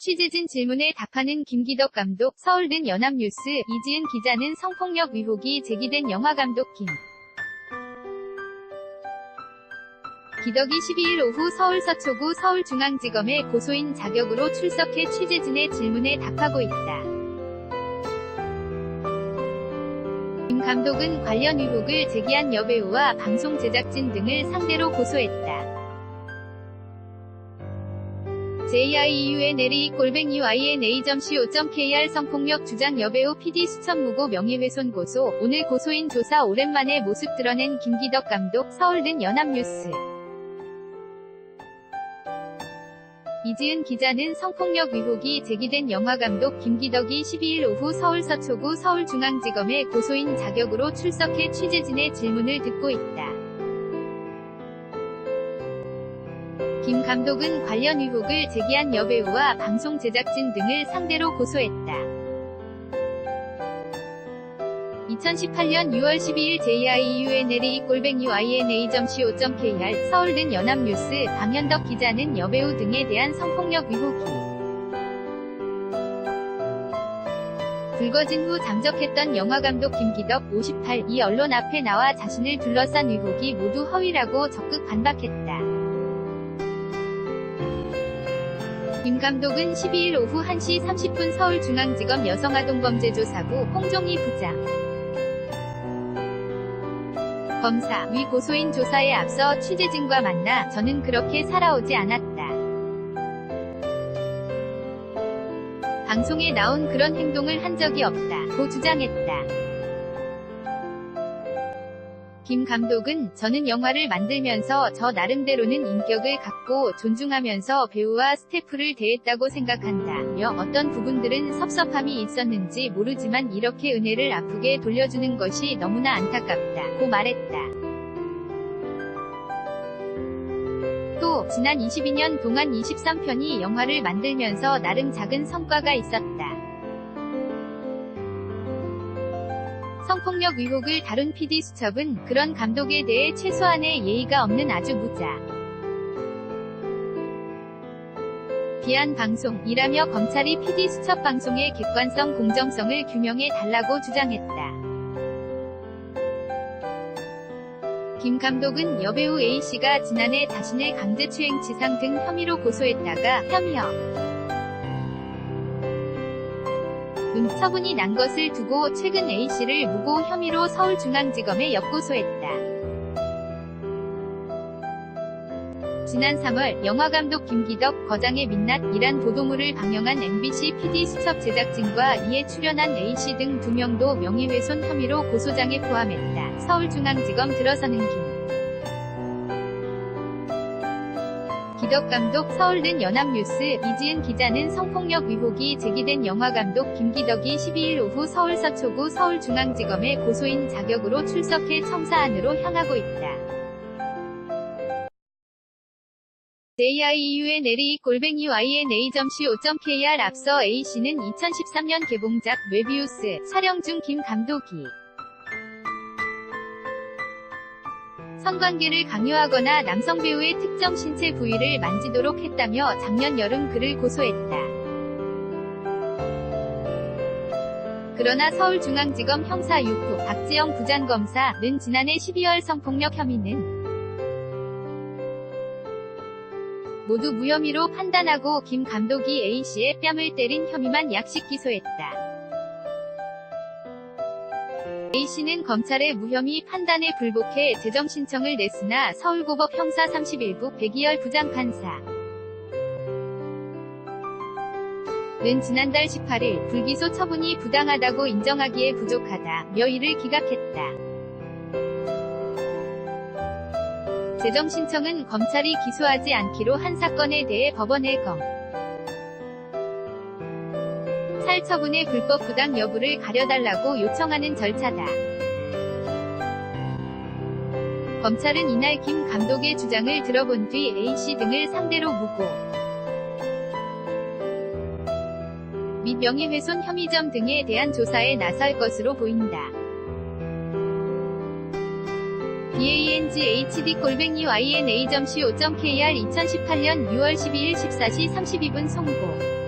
취재진 질문에 답하는 김기덕 감독. 서울든 연합뉴스. 이지은 기자는 성폭력 의혹이 제기된 영화감독 김 기덕이 12일 오후 서울 서초구 서울중앙지검에 고소인 자격으로 출석해 취재진의 질문에 답하고 있다. 김 감독은 관련 의혹을 제기한 여배우와 방송 제작진 등을 상대로 고소했다. jiunle@yna.co.kr 성폭력 주장 여배우 PD 수천 무고 명예훼손 고소. 오늘 고소인 조사. 오랜만에 모습 드러낸 김기덕 감독. 서울든 연합뉴스. 이지은 기자는 성폭력 의혹이 제기된 영화감독 김기덕이 12일 오후 서울 서초구 서울중앙지검에 고소인 자격으로 출석해 취재진의 질문을 듣고 있다. 김 감독은 관련 의혹을 제기한 여배우와 방송 제작진 등을 상대로 고소했다. 2018년 6월 12일 jiunle@yna.co.kr 서울든 연합뉴스. 방현덕 기자는 여배우 등에 대한 성폭력 의혹이 불거진 후 잠적했던 영화감독 김기덕 58. 이 언론 앞에 나와 자신을 둘러싼 의혹이 모두 허위라고 적극 반박했다. 김 감독은 12일 오후 1시 30분 서울중앙지검 여성아동범죄조사부 홍종희 부장 검사 위 고소인 조사에 앞서 취재진과 만나 저는 그렇게 살아오지 않았다. 방송에 나온 그런 행동을 한 적이 없다. 고 주장했다. 김 감독은 저는 영화를 만들면서 저 나름대로는 인격을 갖고 존중하면서 배우와 스태프를 대했다고 생각한다며 어떤 부분들은 섭섭함이 있었는지 모르지만 이렇게 은혜를 아프게 돌려주는 것이 너무나 안타깝다. 고 말했다. 또 지난 22년 동안 23편이 영화를 만들면서 나름 작은 성과가 있었다. 성폭력 의혹을 다룬 PD 수첩은 그런 감독에 대해 최소한의 예의가 없는 아주 무자 비한 방송이라며 검찰이 PD 수첩 방송의 객관성 공정성을 규명해 달라고 주장했다. 김 감독은 여배우 A씨가 지난해 자신을 강제추행치상 등 혐의로 고소했다가 처분이 난 것을 두고 최근 A씨를 무고 혐의로 서울중앙지검에 엽고소했다. 지난 3월 영화감독 김기덕 거장의 민낯이란 보도물을 방영한 MBC PD 수첩 제작진과 이에 출연한 A씨 등 2명도 명예훼손 혐의로 고소장에 포함했다. 서울중앙지검 들어서는 기덕 감독. 서울든 연합뉴스. 이지은 기자는 성폭력 의혹이 제기된 영화감독 김기덕이 12일 오후 서울 서초구 서울중앙지검에 고소인 자격으로 출석해 청사안으로 향하고 있다. jiunle@yna.co.kr 앞서 A씨는 2013년 개봉작 메비우스 촬영 중 김 감독이 성관계를 강요하거나 남성 배우의 특정 신체 부위를 만지도록 했다며 작년 여름 그를 고소했다. 그러나 서울중앙지검 형사 6부 박지영 부장검사는 지난해 12월 성폭력 혐의는 모두 무혐의로 판단하고 김 감독이 A씨의 뺨을 때린 혐의만 약식 기소했다. A씨는 검찰의 무혐의 판단에 불복해 재정신청을 냈으나 서울고법 형사 31부 백이열 부장판사는 지난달 18일 불기소 처분이 부당하다고 인정하기에 부족하다며 이를 기각했다. 재정신청은 검찰이 기소하지 않기로 한 사건에 대해 법원에 검찰 처분의 불법 부당 여부를 가려달라고 요청하는 절차다. 검찰은 이날 김 감독의 주장을 들어본 뒤 A씨 등을 상대로 무고 및 명예훼손 혐의점 등에 대한 조사에 나설 것으로 보인다. BANGHD@yna.co.kr 2018년 6월 12일 14시 32분 송고